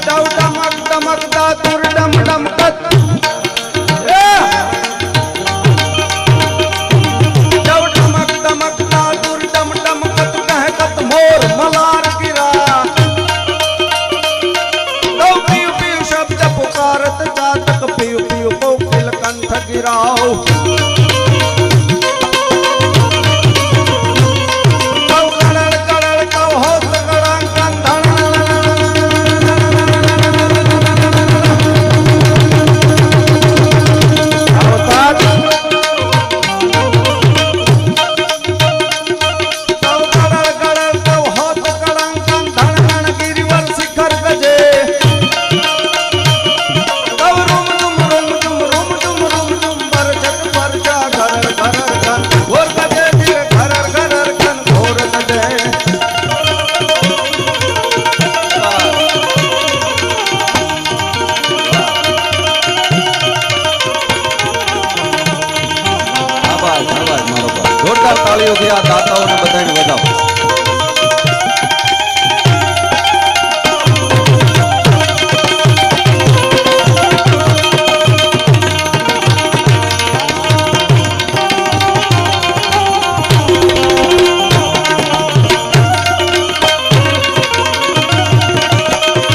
डम डमक डमक दातुर डम डम कत डम डमक डमक दातुर डम डम कत कह कत मोर मलार गिरा दो पीऊ पीऊ शब्द पुकारत जातक पीऊ पीऊ कोकिल कंठ गिराओ તાળીઓથી આ દાતાઓને બધાને વધાવો।